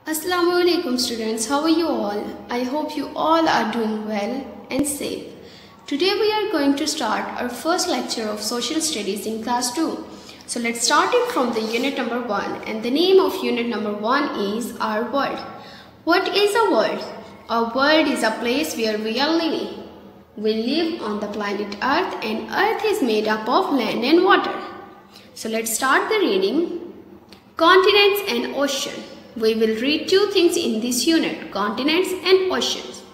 Assalamualaikum students, how are you all? I hope you all are doing well and safe. Today we are going to start our first lecture of social studies in class 2. So let's start it from the unit number 1, and the name of unit number 1 is our world. What is a world? A world is a place where we are living. We live on the planet Earth, and Earth is made up of land and water. So let's start the reading. Continents and ocean. We will read two things in this unit, continents and oceans.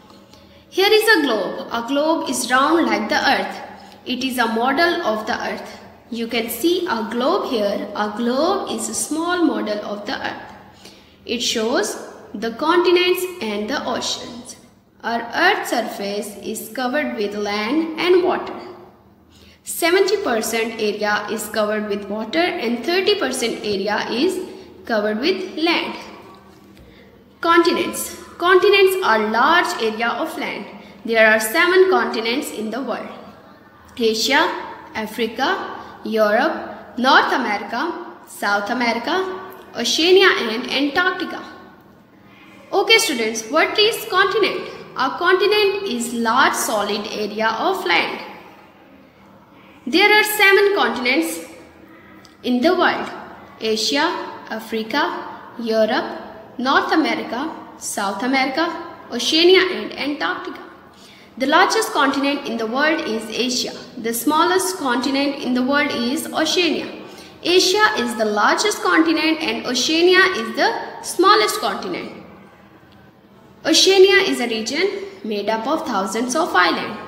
Here is a globe. A globe is round like the earth. It is a model of the earth. You can see a globe here. A globe is a small model of the earth. It shows the continents and the oceans. Our earth's surface is covered with land and water. 70% area is covered with water and 30% area is covered with land. Continents. Continents are large area of land. There are 7 continents in the world. Asia, Africa, Europe, North America, South America, Oceania and Antarctica. Okay students, what is continent? A continent is large solid area of land. There are 7 continents in the world. Asia, Africa, Europe, North America, South America, Oceania and Antarctica. The largest continent in the world is Asia. The smallest continent in the world is Oceania. Asia is the largest continent and Oceania is the smallest continent. Oceania is a region made up of thousands of islands.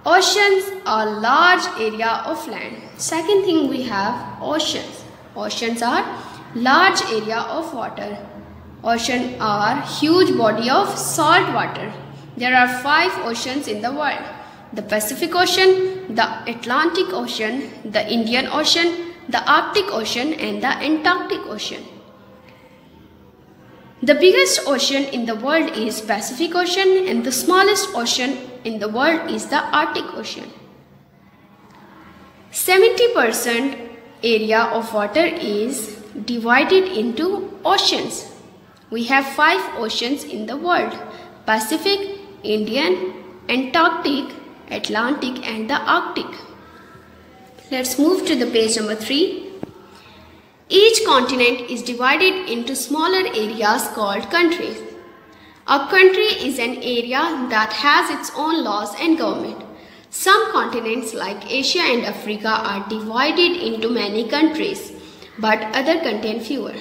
Oceans are large area of land. Second thing we have oceans. Oceans are large area of water. Oceans are huge body of salt water. There are 5 oceans in the world. The Pacific Ocean, the Atlantic Ocean, the Indian Ocean, the Arctic Ocean and the Antarctic Ocean. The biggest ocean in the world is Pacific Ocean and the smallest ocean in the world is the Arctic Ocean. 70% area of water is divided into oceans. We have 5 oceans in the world: Pacific, Indian, Antarctic, Atlantic and the Arctic. Let's move to the page number 3. Each continent is divided into smaller areas called countries. A country is an area that has its own laws and government. Some continents like Asia and Africa are divided into many countries, but others contain fewer.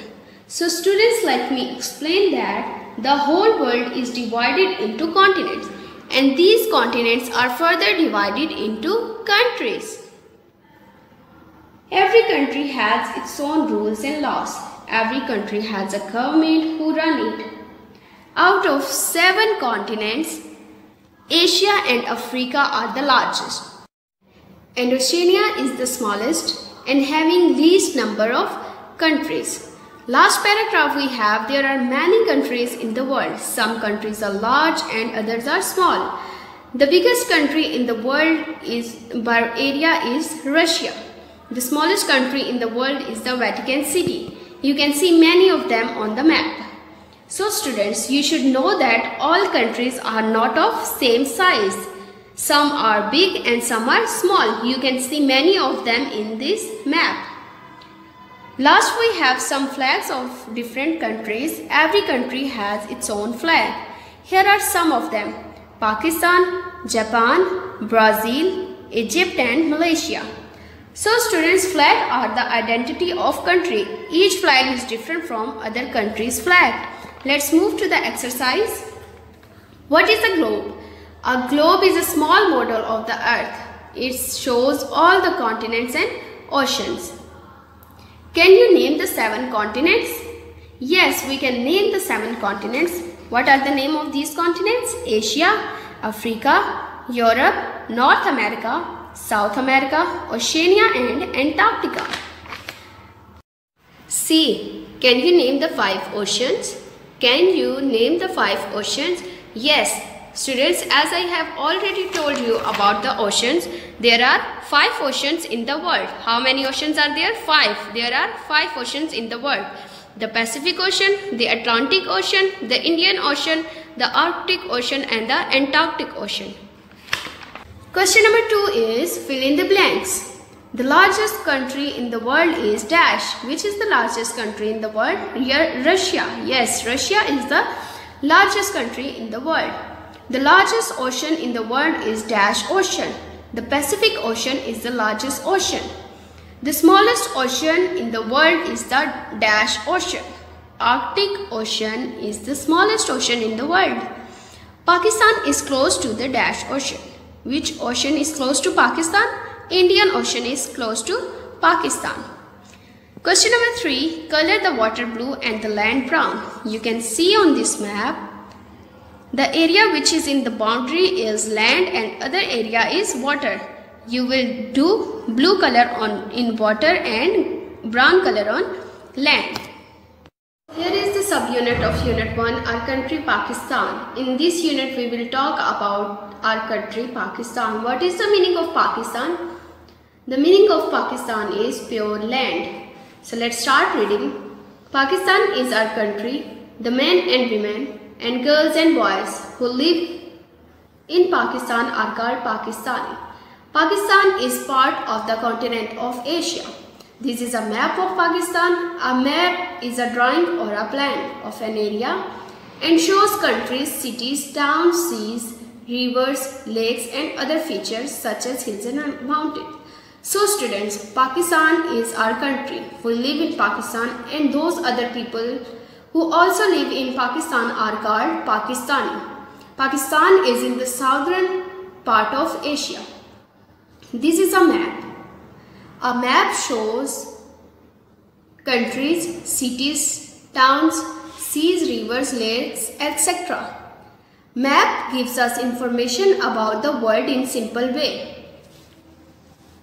So students, let me explain that the whole world is divided into continents, and these continents are further divided into countries. Every country has its own rules and laws. Every country has a government who run it. Out of 7 continents, Asia and Africa are the largest, and Oceania is the smallest and having least number of countries. Last paragraph we have, there are many countries in the world. Some countries are large and others are small. The biggest country in the world by area is Russia. The smallest country in the world is the Vatican City. You can see many of them on the map. So students, you should know that all countries are not of same size. Some are big and some are small. You can see many of them in this map. Last we have some flags of different countries. Every country has its own flag. Here are some of them: Pakistan, Japan, Brazil, Egypt and Malaysia. So students, flags are the identity of country. Each flag is different from other country's flag. Let's move to the exercise. What is a globe? A globe is a small model of the earth. It shows all the continents and oceans. Can you name the 7 continents? Yes, we can name the 7 continents. What are the name of these continents? Asia, Africa, Europe, North America, South America, Oceania and Antarctica. C. Can you name the 5 oceans? Can you name the 5 oceans? Yes. Students, as I have already told you about the oceans, there are 5 oceans in the world. How many oceans are there? 5. There are 5 oceans in the world. The Pacific Ocean, the Atlantic Ocean, the Indian Ocean, the Arctic Ocean and the Antarctic Ocean. Question number 2 is fill in the blanks. The largest country in the world is dash. Which is the largest country in the world? Russia. Yes, Russia is the largest country in the world. The largest ocean in the world is dash ocean. The Pacific Ocean is the largest ocean. The smallest ocean in the world is the dash ocean. Arctic Ocean is the smallest ocean in the world. Pakistan is close to the dash ocean. Which ocean is close to Pakistan? Indian Ocean is close to Pakistan. Question number 3. Color the water blue and the land brown. You can see on this map, the area which is in the boundary is land and other area is water. You will do blue color in water and brown color on land. Here is the subunit of Unit 1, our country Pakistan. In this unit we will talk about our country Pakistan. What is the meaning of Pakistan? The meaning of Pakistan is pure land. So let's start reading. Pakistan is our country. The men and women and girls and boys who live in Pakistan are called Pakistani. Pakistan is part of the continent of Asia. This is a map of Pakistan. A map is a drawing or a plan of an area and shows countries, cities, towns, seas, rivers, lakes and other features such as hills and mountains. So students, Pakistan is our country. We live in Pakistan and those other people who also live in Pakistan are called Pakistani. Pakistan is in the southern part of Asia. This is a map. A map shows countries, cities, towns, seas, rivers, lakes, etc. Map gives us information about the world in simple way.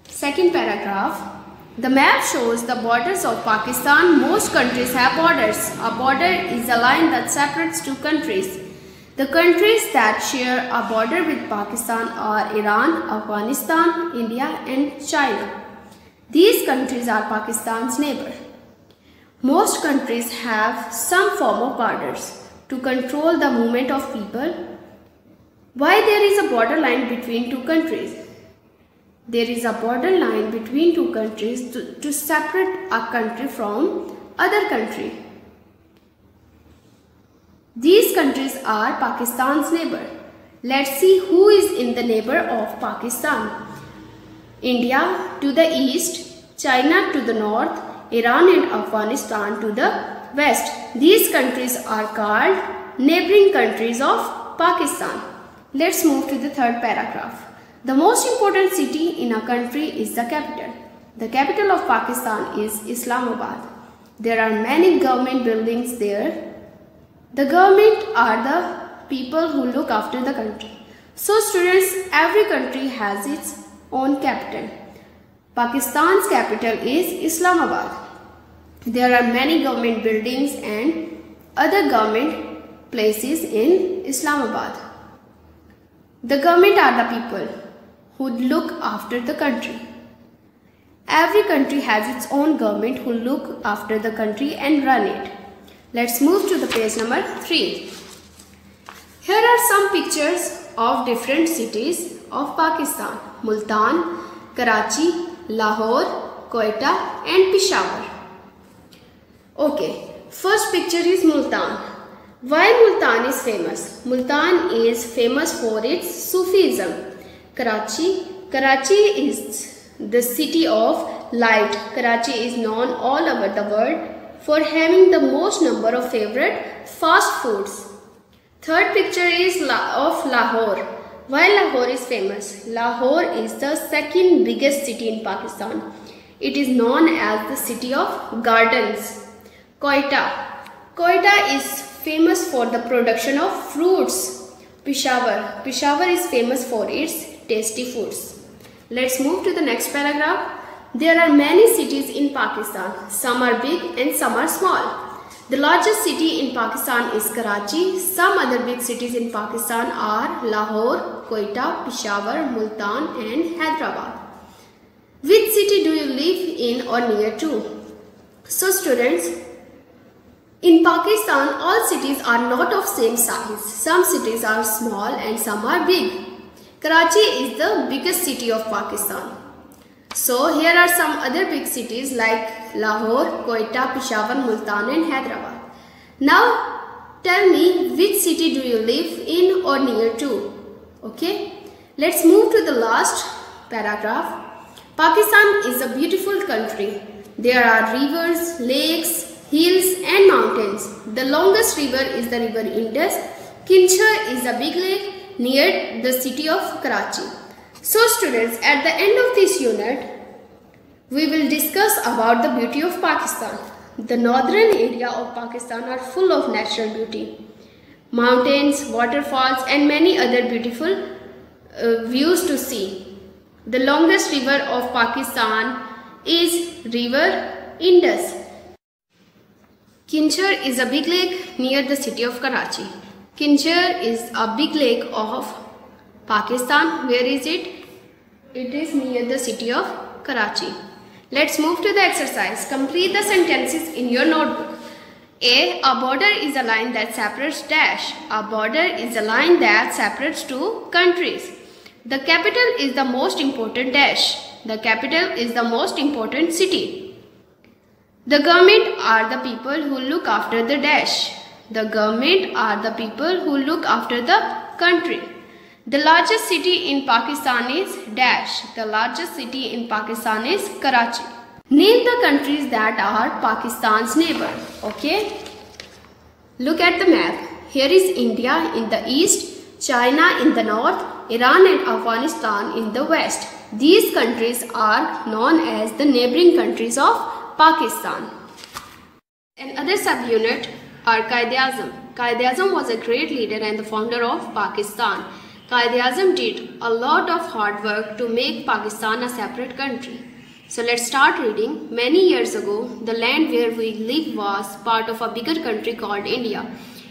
Second paragraph. The map shows the borders of Pakistan. Most countries have borders. A border is a line that separates two countries. The countries that share a border with Pakistan are Iran, Afghanistan, India and China. These countries are Pakistan's neighbor. Most countries have some form of borders to control the movement of people. Why there is a borderline between two countries? There is a borderline between two countries to separate a country from other country. These countries are Pakistan's neighbor. Let's see who is in the neighbor of Pakistan. India to the east, China to the north, Iran and Afghanistan to the west. These countries are called neighboring countries of Pakistan. Let's move to the third paragraph. The most important city in a country is the capital. The capital of Pakistan is Islamabad. There are many government buildings there. The government are the people who look after the country. So students, every country has its own capital. Pakistan's capital is Islamabad. There are many government buildings and other government places in Islamabad. The government are the people who look after the country. Every country has its own government who look after the country and run it. Let's move to the page number 3. Here are some pictures of different cities of Pakistan: Multan, Karachi, Lahore, Quetta and Peshawar. Okay, first picture is Multan. Why Multan is famous? Multan is famous for its Sufism. Karachi is the city of light. Karachi is known all over the world for having the most number of favorite fast foods. Third picture is of Lahore. Why Lahore is famous? Lahore is the second biggest city in Pakistan. It is known as the city of gardens. Quetta is famous for the production of fruits. Peshawar is famous for its tasty foods. Let's move to the next paragraph. There are many cities in Pakistan. Some are big and some are small. The largest city in Pakistan is Karachi. Some other big cities in Pakistan are Lahore, Quetta, Peshawar, Multan and Hyderabad. Which city do you live in or near to? So students, In Pakistan, all cities are not of same size. Some cities are small and some are big. Karachi is the biggest city of Pakistan. So here are some other big cities like Lahore, Quetta, Peshawar, Multan and Hyderabad. Now tell me which city do you live in or near to? Okay, let's move to the last paragraph. Pakistan is a beautiful country. There are rivers, lakes, hills and mountains. The longest river is the river Indus. Kinchar is a big lake near the city of Karachi. So students, at the end of this unit, we will discuss about the beauty of Pakistan. The northern area of Pakistan are full of natural beauty. Mountains, waterfalls and many other beautiful views to see. The longest river of Pakistan is river Indus. Kinchar is a big lake near the city of Karachi. Kinchar is a big lake of Pakistan. Where is it? It is near the city of Karachi. Let's move to the exercise. Complete the sentences in your notebook. A border is a line that separates dash. A border is a line that separates two countries. The capital is the most important dash. The capital is the most important city. The government are the people who look after the dash. The government are the people who look after the country. The largest city in Pakistan is dash. The largest city in Pakistan is Karachi. Name the countries that are Pakistan's neighbor. Okay. Look at the map. Here is India in the east, China in the north, Iran and Afghanistan in the west. These countries are known as the neighboring countries of Pakistan. Another subunit are Quaid-e-Azam. Quaid-e-Azam was a great leader and the founder of Pakistan. Quaid-e-Azam did a lot of hard work to make Pakistan a separate country. So let's start reading. Many years ago, the land where we live was part of a bigger country called India.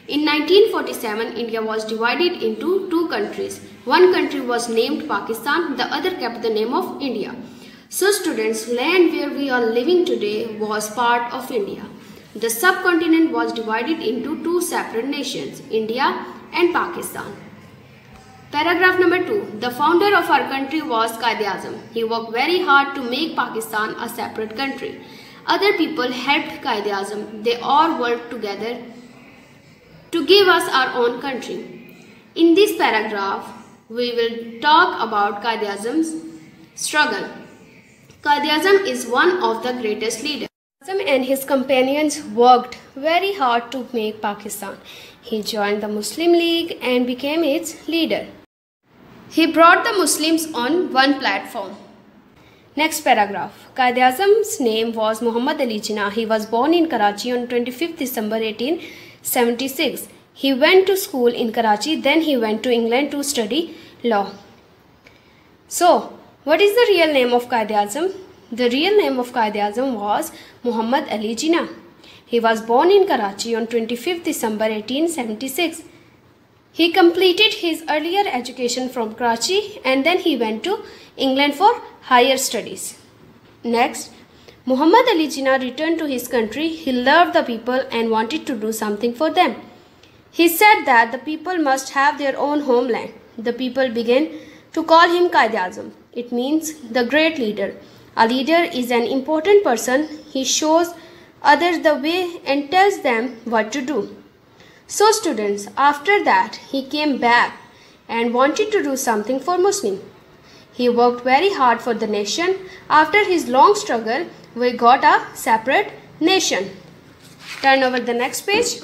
In 1947, India was divided into two countries. One country was named Pakistan, the other kept the name of India. So students, land where we are living today was part of India. The subcontinent was divided into two separate nations, India and Pakistan. Paragraph number 2. The founder of our country was Quaid-e-Azam. He worked very hard to make Pakistan a separate country. Other people helped Quaid-e-Azam. They all worked together to give us our own country. In this paragraph, we will talk about Quaid-e-Azam's struggle. Quaid-e-Azam is one of the greatest leaders. Azam and his companions worked very hard to make Pakistan. He joined the Muslim League and became its leader. He brought the Muslims on one platform. Next paragraph. Quaid-e-Azam's name was Muhammad Ali Jinnah. He was born in Karachi on 25th December 1876. He went to school in Karachi, then he went to England to study law. So, what is the real name of Quaid-e-Azam? The real name of Quaid-e-Azam was Muhammad Ali Jinnah. He was born in Karachi on 25th December 1876. He completed his earlier education from Karachi and then he went to England for higher studies. Next, Muhammad Ali Jinnah returned to his country. He loved the people and wanted to do something for them. He said that the people must have their own homeland. The people began to call him Quaid-e-Azam. It means the great leader. A leader is an important person. He shows others the way and tells them what to do. So students, after that he came back and wanted to do something for Muslims. He worked very hard for the nation. After his long struggle, we got a separate nation. Turn over the next page.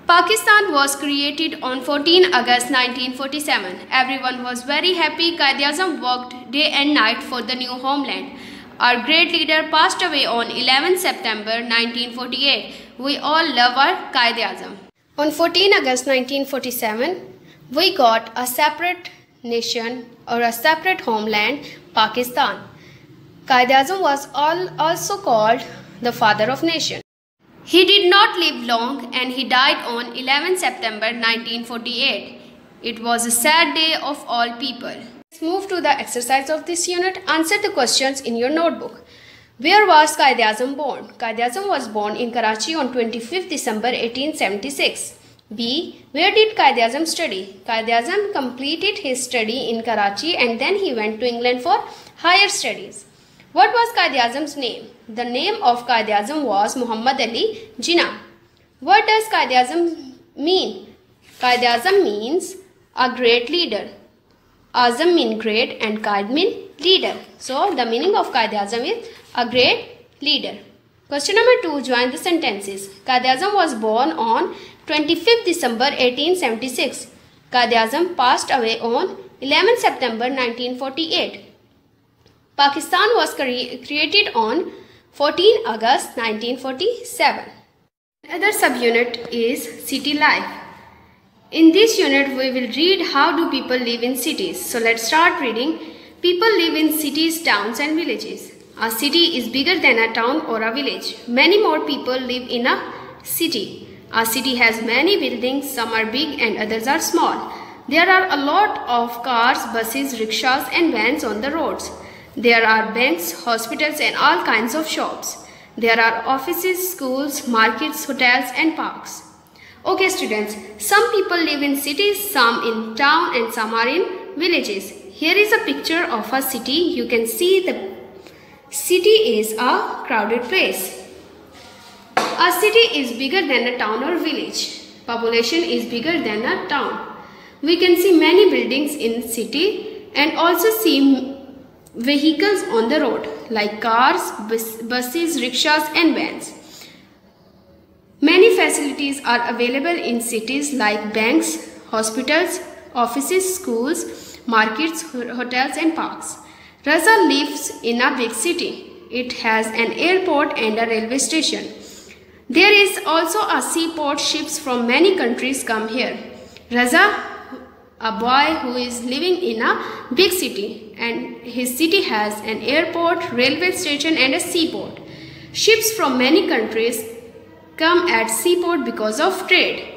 Pakistan was created on 14 August 1947. Everyone was very happy. Quaid-e-Azam worked day and night for the new homeland. Our great leader passed away on 11 September 1948. We all love our Quaid-e-Azam. On 14 August 1947, we got a separate nation or a separate homeland, Pakistan. Quaid-e-Azam was also called the father of nation. He did not live long and he died on 11 September 1948. It was a sad day of all people. Let's move to the exercise of this unit. Answer the questions in your notebook. Where was Quaid-e-Azam born? Quaid-e-Azam was born in Karachi on 25th December 1876. B. Where did Quaid-e-Azam study? Quaid-e-Azam completed his study in Karachi and then he went to England for higher studies. What was Quaid-e-Azam's name? The name of Quaid-e-Azam was Muhammad Ali Jinnah. What does Quaid-e-Azam mean? Quaid-e-Azam means a great leader. Azam means great and Qaid means leader. So the meaning of Quaid-e-Azam is a great leader. Question number 2. Join the sentences. Quaid-e-Azam was born on 25th December 1876. Quaid-e-Azam passed away on 11 September 1948. Pakistan was created on 14 August 1947. Another subunit is city life. In this unit, we will read how do people live in cities. So let's start reading. People live in cities, towns and villages. A city is bigger than a town or a village. Many more people live in a city. A city has many buildings, some are big and others are small. There are a lot of cars, buses, rickshaws and vans on the roads. There are banks, hospitals and all kinds of shops. There are offices, schools, markets, hotels and parks. Okay students, some people live in cities, some in town and some are in villages. Here is a picture of a city. You can see the city is a crowded place. A city is bigger than a town or village. Population is bigger than a town. We can see many buildings in city and also see vehicles on the road like cars, buses, rickshaws and vans. Many facilities are available in cities like banks, hospitals, offices, schools, markets, hotels and parks. Raza lives in a big city. It has an airport and a railway station. There is also a seaport. Ships from many countries come here. Raza, a boy who is living in a big city, and his city has an airport, railway station and a seaport. Ships from many countries come at seaport because of trade.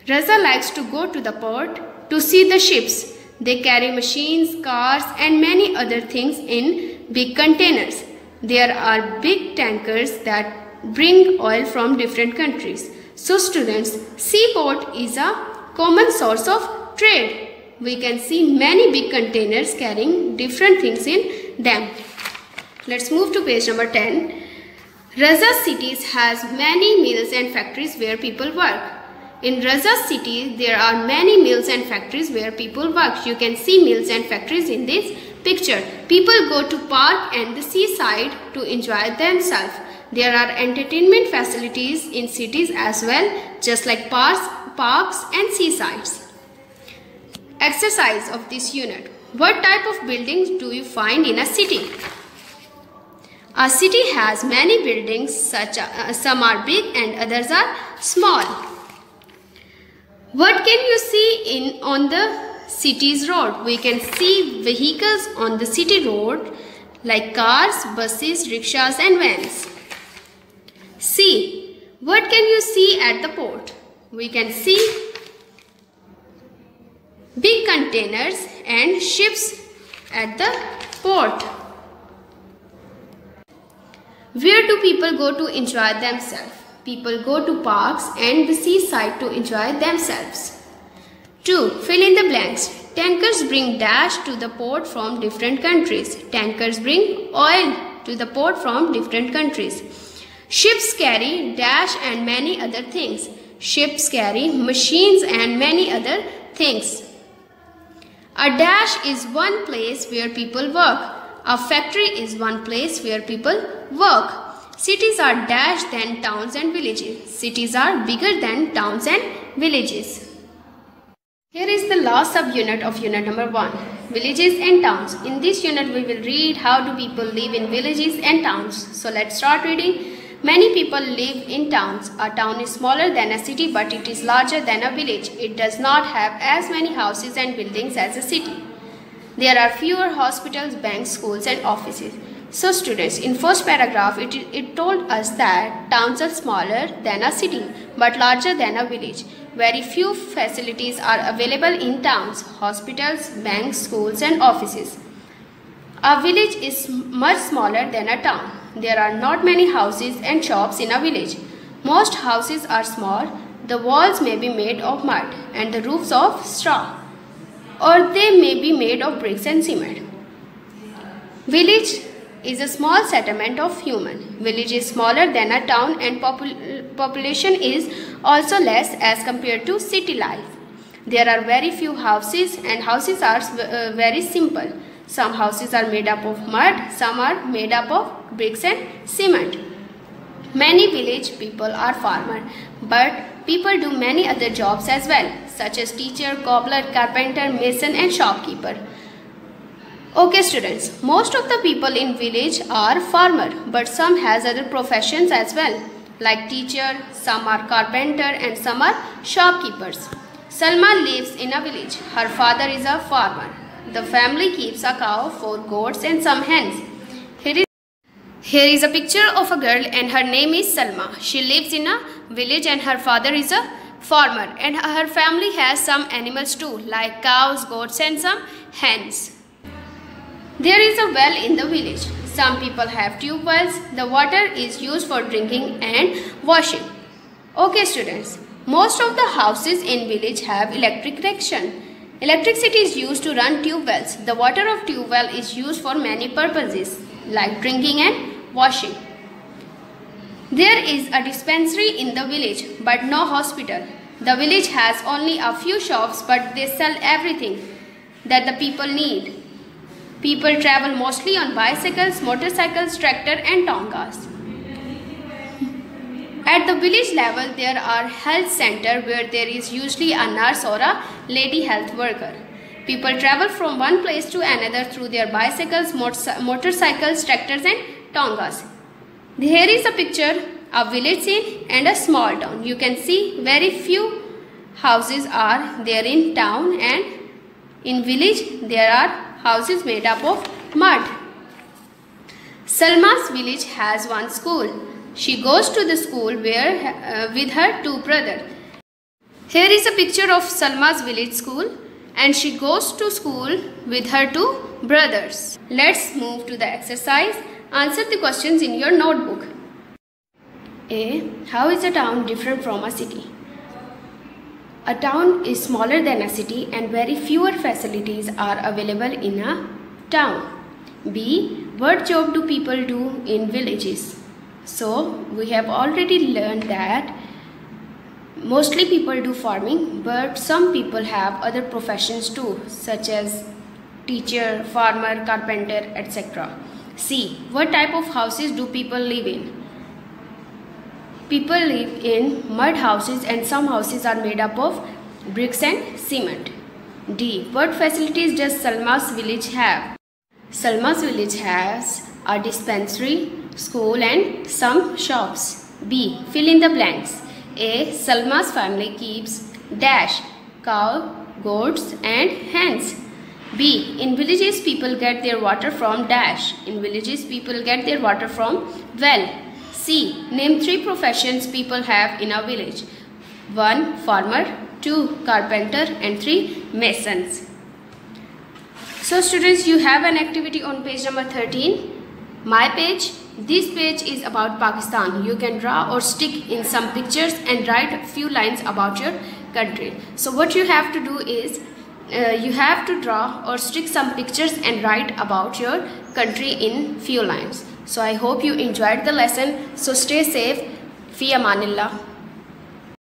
Raza likes to go to the port to see the ships. They carry machines, cars and many other things in big containers. There are big tankers that bring oil from different countries. So students, seaport is a common source of trade. We can see many big containers carrying different things in them. Let's move to page number 10. Raza cities has many mills and factories where people work. In Raza city, there are many mills and factories where people work. You can see mills and factories in this picture. People go to park and the seaside to enjoy themselves. There are entertainment facilities in cities as well, just like parks and seasides. Exercise of this unit. What type of buildings do you find in a city? A city has many buildings, some are big and others are small. What can you see on the city's road? We can see vehicles on the city road like cars, buses, rickshaws and vans. C. What can you see at the port? We can see big containers and ships at the port. Where do people go to enjoy themselves? People go to parks and the seaside to enjoy themselves. 2. Fill in the blanks. Tankers bring dash to the port from different countries. Tankers bring oil to the port from different countries. Ships carry dash and many other things. Ships carry machines and many other things. A dash is one place where people work. A factory is one place where people work. Cities are dash than towns and villages. Cities are bigger than towns and villages. Here is the last subunit of unit number 1. Villages and towns. In this unit we will read how do people live in villages and towns. So let's start reading. Many people live in towns. A town is smaller than a city but it is larger than a village. It does not have as many houses and buildings as a city. There are fewer hospitals, banks, schools and offices. So students, in first paragraph it told us that towns are smaller than a city but larger than a village. Very few facilities are available in towns, hospitals, banks, schools and offices. A village is much smaller than a town. There are not many houses and shops in a village. Most houses are small. The walls may be made of mud and the roofs of straw, or they may be made of bricks and cement. Village is a small settlement of human. Village is smaller than a town and population is also less as compared to city life. There are very few houses and houses are very simple. Some houses are made up of mud, some are made up of bricks and cement. Many village people are farmers, but people do many other jobs as well, such as teacher, cobbler, carpenter, mason and shopkeeper. Okay students, most of the people in village are farmer, but some has other professions as well, like teacher, some are carpenter and some are shopkeepers. Salma lives in a village. Her father is a farmer. The family keeps a cow, 4 goats and some hens. Here is a picture of a girl and her name is Salma. She lives in a village and her father is a farmer, and her family has some animals too, like cows, goats and some hens. There is a well in the village. Some people have tube wells. The water is used for drinking and washing. Okay students, most of the houses in village have electric connection. Electricity is used to run tube wells. The water of tube well is used for many purposes like drinking and washing. There is a dispensary in the village but no hospital. The village has only a few shops, but they sell everything that the people need. People travel mostly on bicycles, motorcycles, tractor and tongas. At the village level, there are health centers where there is usually a nurse or a lady health worker. People travel from one place to another through their bicycles, motorcycles, tractors and tongas. Here is a picture of village scene and a small town. You can see very few houses are there in town, and in village there are houses made up of mud. Salma's village has one school. She goes to the school with her 2 brothers. Here is a picture of Salma's village school, and she goes to school with her 2 brothers. Let's move to the exercise. Answer the questions in your notebook. A. How is a town different from a city? A town is smaller than a city and very fewer facilities are available in a town. B. What job do people do in villages? So, we have already learned that mostly people do farming, but some people have other professions too, such as teacher, farmer, carpenter, etc. C. What type of houses do people live in? People live in mud houses and some houses are made up of bricks and cement. D. What facilities does Salma's village have? Salma's village has a dispensary, school and some shops. B. Fill in the blanks. A. Salma's family keeps dash, cow, goats and hens. B. In villages people get their water from dash. In villages people get their water from well. C. Name 3 professions people have in a village. 1. Farmer, 2. Carpenter and 3. Masons. So students, you have an activity on page number 13. My page. This page is about Pakistan. You can draw or stick in some pictures and write a few lines about your country. So what you have to do is you have to draw or stick some pictures and write about your country in few lines. So I hope you enjoyed the lesson. So stay safe. Fi amanillah.